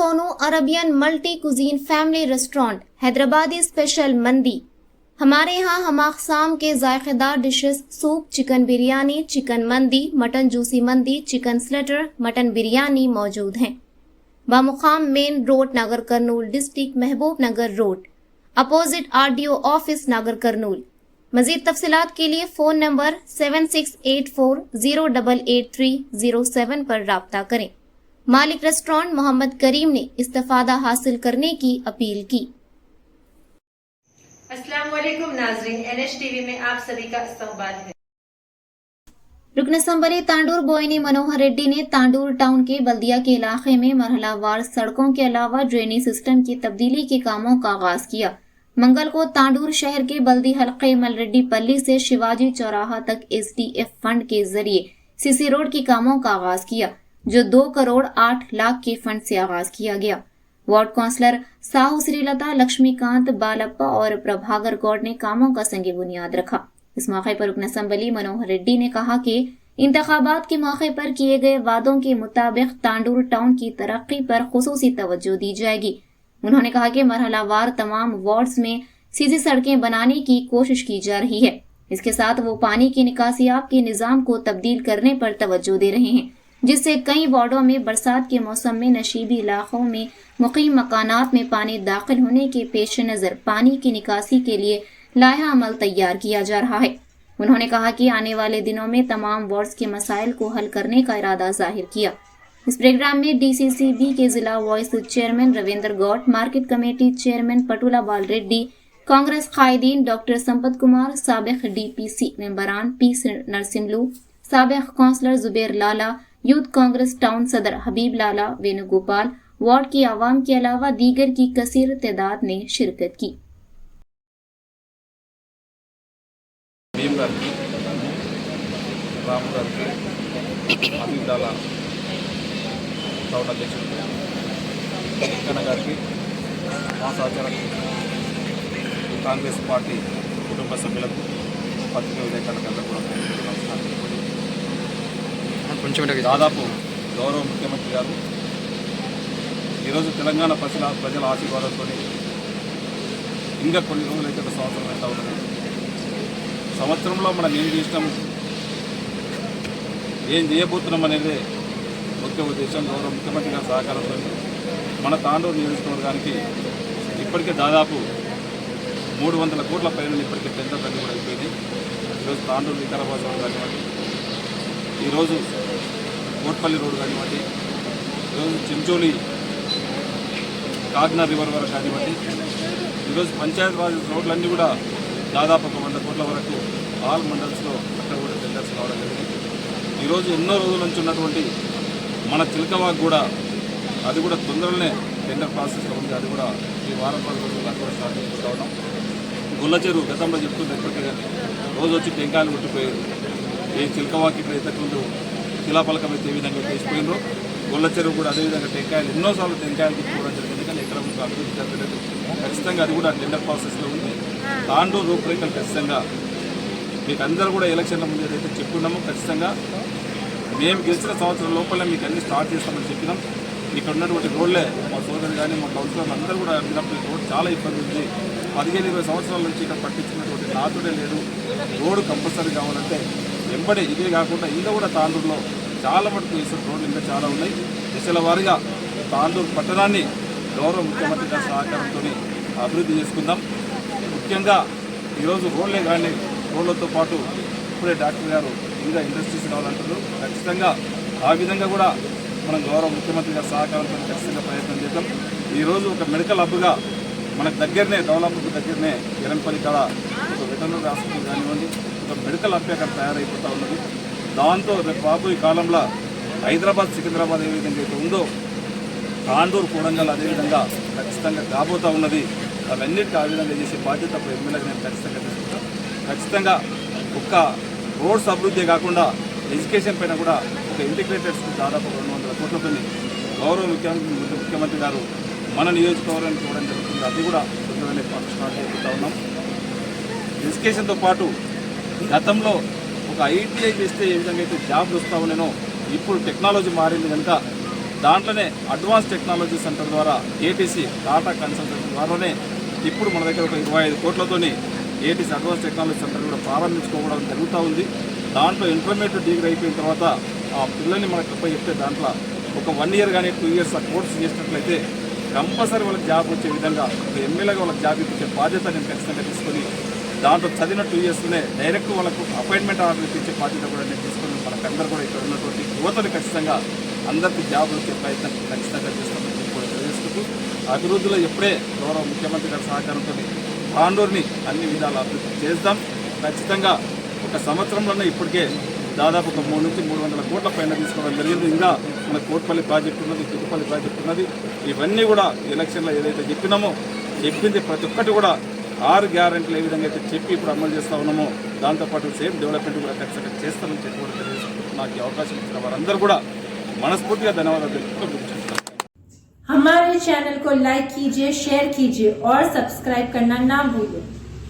Sonu Arabian multi cuisine family restaurant Hyderabadi special mandi. हमारे यहाँ हम अक़साम के जायकेदार dishes soup, chicken biryani, chicken mandi, mutton juicy mandi, chicken स्लेटर, मटन बिरयानी मौजूद हैं। बामुकाम main road Nagar Kurnool, district Mahbub Nagar road, opposite RDO office Nagar Kurnool. मजीद तफसीलात के लिए फ़ोन नंबर 7684088307 पर राब्ता करें। मालिक रेस्टोरेंट मोहम्मद करीम ने इस्तिफादा हासिल करने की अपील की। अस्सलाम वालेकुम नाज़रीन, NHTV में आप सभी का इस्तकबाल है। रुकन असम्बली तांडूर बोइनी मनोहर रेड्डी ने तांडूर टाउन के बल्दिया के इलाके में मरहलावार सड़कों के अलावा ड्रेनेज सिस्टम की तब्दीली के कामों का आगाज किया। मंगल को तांडूर शहर के बल्दी हल्के मलरेड्डी पल्ली से शिवाजी चौराहा तक SDF फंड के जरिए CC रोड की कामों का आगाज किया, जो 2 करोड़ 8 लाख के फंड से आगाज किया गया। वार्ड काउंसलर साहू श्रीलता, लक्ष्मीकांत बालप्पा और प्रभाकर गौड़ ने कामों का संग बुनियाद रखा। इस मौके पर रुकन असम्बली मनोहर रेड्डी ने कहा कि इंतखाबात के मौके पर किए गए वादों के मुताबिक तांडूर टाउन की तरक्की पर खुसूसी तवज्जो दी जाएगी। उन्होंने कहा कि मरहलावार तमाम वार्ड्स में सीधी सड़कें बनाने की कोशिश की जा रही है। इसके साथ वो पानी की निकासियाब के निजाम को तब्दील करने पर तवज्जो दे रहे हैं, जिससे कई वार्डों में बरसात के मौसम में नशीबी इलाकों में मुकीम मकानात में पानी दाखिल होने के पेश नज़र पानी की निकासी के लिए लाया अमल तैयार किया जा रहा है। उन्होंने कहा कि आने वाले दिनों में तमाम वार्ड्स के मसाइल को हल करने का इरादा जाहिर किया। इस प्रोग्राम में DCCB के जिला vice chairman Ravindra Goud, market committee chairman Patula Bal Reddy, Congress कायदीन डॉक्टर संपत कुमार, साबिक DPC मेंबरान P नरसिम्लू, साबिक councillor Zubair Lala, youth Congress town सदर हबीब लाला वेणुगोपाल, वार्ड की आवाम के अलावा दीगर की कसीर तादाद ने शिरकत की। టౌన్ అధ్యక్షుడు వెంకన్న గారికి, మా సహచరులకు, కాంగ్రెస్ పార్టీ కుటుంబ సభ్యులకు, పత్రికా విలేకరులకు కూడా నమస్కారం. దాదాపు గౌరవ ముఖ్యమంత్రి గారు ఈరోజు తెలంగాణ ప్రజల ఆశీర్వాదంతో ఇంకా కొన్ని రోజులైతే ఒక సంవత్సరం అయితే ఉన్నది. సంవత్సరంలో మనం ఏం చేసినాం, ఏం చేయబోతున్నాం అనేది ముఖ్య ఉద్దేశం. గౌరవ ముఖ్యమంత్రి గారి సహకారంతో మన తాండూరు నియోజకవర్గానికి ఇప్పటికే దాదాపు 300 కోట్ల పైన ఇప్పటికే టెండర్ అన్ని కూడా అయిపోయింది. ఈరోజు తాండూరు వికారాబాద్ రోడ్ కానివ్వండి, ఈరోజు కోట్పల్లి రోడ్ కానివ్వండి, ఈరోజు చించోలి కాగ్నా రివర్ వరకు కానివ్వండి, ఈరోజు పంచాయత్ రాజ్ రోడ్లన్నీ కూడా దాదాపు 100 కోట్ల వరకు ఆల్ మండల్స్లో అక్కడ కూడా టెండర్స్ రావడం జరిగింది. ఈరోజు ఎన్నో రోజుల నుంచి ఉన్నటువంటి మన చిలకవాగ్ కూడా అది కూడా తొందరలోనే టెండర్ ప్రాసెస్లో ఉంది. అది కూడా ఈ వారం 10 రోజులు అది కూడా స్టార్ట్ చేసుకోవడం. గుల్ల చెరువు గతంలో చెప్తుంటే ఇప్పటికే రోజు వచ్చి టెంకాయలు కొట్టిపోయారు. ఏ చిలకవాకి ఇప్పుడు ఇంతకుముందు శిలాపలకం అయితే ఏ విధంగా వేసిపోయినరో గుల్ల చెరువు కూడా అదేవిధంగా టెంకాయలు ఎన్నోసార్లు టెంకాయలు కొట్టుకోవడం జరిగింది. కానీ ఎక్కడ మీకు అభివృద్ధి జరగలేదు. ఖచ్చితంగా అది కూడా టెండర్ ప్రాసెస్లో ఉంది. తాండూరు రూపురేఖలు ఖచ్చితంగా మీకు అందరూ కూడా ఎలక్షన్ల ముందు ఏదైతే చెప్పుకున్నామో ఖచ్చితంగా మేము గెలిచిన సంవత్సరం లోపల మీకు అన్ని స్టార్ట్ చేస్తామని చెప్పినాం. ఇక్కడ ఉన్నటువంటి రోడ్లే మా సోదరులు కానీ మా కౌన్సిలర్లు అందరూ కూడా అడిగినప్పుడు రోడ్ చాలా ఇబ్బంది ఉంది. 15-20 సంవత్సరాల నుంచి ఇక్కడ పట్టించుకున్నటువంటి నాతుడే లేదు. రోడ్డు కంపల్సరీ కావాలంటే వెంబడే ఇదే కాకుండా ఇంకా కూడా తాండూరులో చాలా మటుకు వేసిన రోడ్లు ఇంకా చాలా ఉన్నాయి. దశల వారీగా తాండూరు పట్టణాన్ని గౌరవ ముఖ్యమంత్రి గారి సహకారంతో అభివృద్ధి చేసుకుందాం. ముఖ్యంగా ఈరోజు రోడ్లే కానీ రోడ్లతో పాటు ఇప్పుడే డాక్టర్ గారు ఇంకా ఇండస్ట్రీస్ కావాలంటారు. ఖచ్చితంగా ఆ విధంగా కూడా మనం గౌరవ ముఖ్యమంత్రి గారి సహకారంతో ఖచ్చితంగా ప్రయత్నం చేద్దాం. ఈరోజు ఒక మెడికల్ హబ్గా మనకు దగ్గరనే డెవలప్మెంట్ దగ్గరనే ఎరంపల్లి కాడ ఒక వెటర్నరీ హాస్పిటల్ కానివ్వండి, ఒక మెడికల్ హబ్ అక్కడ తయారైపోతూ ఉన్నది. దాంతో రేపు రాబోయే కాలంలో హైదరాబాద్, సికింద్రాబాద్ ఏ విధంగా అయితే ఉందో తాండూరు, కొడంగల్ అదేవిధంగా ఖచ్చితంగా కాబోతూ ఉన్నది. అవన్నిటికీ ఆ విధంగా చేసే బాధ్యత ఎమ్మెల్యేగా నేను ఖచ్చితంగా తీసుకుంటాను. ఖచ్చితంగా ఒక్క రోడ్స్ అభివృద్ధి కాకుండా ఎడ్యుకేషన్ పైన కూడా ఒక ఇంటిగ్రేటెడ్ స్కూల్ దాదాపు 200 కోట్లతో గౌరవ ముఖ్యమంత్రి గారు మన నియోజకవర్గానికి ఇవ్వడం జరుగుతుంది. అది కూడా తొందరగానే స్టార్ట్ చేస్తూ ఉన్నాం. ఎడ్యుకేషన్తో పాటు గతంలో ఒక ITI చేస్తే ఏ విధంగా అయితే జాబ్లు వస్తూ ఉన్నానో ఇప్పుడు టెక్నాలజీ మారింది కనుక దాంట్లోనే అడ్వాన్స్ టెక్నాలజీ సెంటర్ ద్వారా ఏటీసీ టాటా కన్సల్టెన్సీ ద్వారానే ఇప్పుడు మన దగ్గర ఒక 25 కోట్లతోని ఏటీసీ అడ్వాన్స్ టెక్నాలజీ సెంటర్ కూడా ప్రారంభించుకోవడం జరుగుతూ ఉంది. దాంట్లో ఇంటర్మీడియట్ డిగ్రీ అయిపోయిన తర్వాత ఆ పిల్లల్ని మనకు చెప్తే దాంట్లో ఒక 1 ఇయర్ కానీ 2 ఇయర్స్ ఆ కోర్సు చేసినట్లయితే కంపల్సరీ వాళ్ళకి జాబ్ వచ్చే విధంగా ఒక ఎమ్మెల్యేగా వాళ్ళకి జాబ్ ఇప్పించే బాధ్యత నేను ఖచ్చితంగా తీసుకొని దాంట్లో చదివిన 2 ఇయర్స్లోనే డైరెక్ట్ వాళ్ళకు అపాయింట్మెంట్ ఆర్డర్ ఇప్పించే బాధ్యత కూడా నేను తీసుకొని మనకందరూ కూడా ఇక్కడ ఉన్నటువంటి యువతని ఖచ్చితంగా అందరికీ జాబ్ వచ్చే ప్రయత్నం ఖచ్చితంగా చేస్తామని చెప్పి కూడా తెలియజేస్తూ అభివృద్ధిలో ఎప్పుడే గౌరవ ముఖ్యమంత్రి గారి సహకారంతో తాండూరుని అన్ని విధాలు అభివృద్ధి చేద్దాం. ఖచ్చితంగా ఒక సంవత్సరంలోనే ఇప్పటికే దాదాపు ఒక 300 నుంచి 300 కోట్ల పైన తీసుకోవడం జరిగింది. ఇంకా మన కోట్పల్లి ప్రాజెక్టు ఉన్నది, తిరుపల్లి ప్రాజెక్టు ఉన్నది. ఇవన్నీ కూడా ఎలక్షన్లో ఏదైతే చెప్పినామో చెప్పింది ప్రతి ఒక్కటి కూడా 6 గ్యారెంటీలు ఏ విధంగా అయితే చెప్పి ఇప్పుడు అమలు చేస్తూ ఉన్నామో దాంతోపాటు సేమ్ డెవలప్మెంట్ కూడా ఖచ్చితంగా చేస్తామని చెప్పి కూడా తెలియజేసుకుంటూ నాకు ఈ అవకాశం ఇచ్చిన వారందరూ కూడా మనస్ఫూర్తిగా ధన్యవాదాలు తెలుపుతూ हमारे चैनल को लाइक कीजिए, शेयर कीजिए और सब्सक्राइब करना ना भूलिए।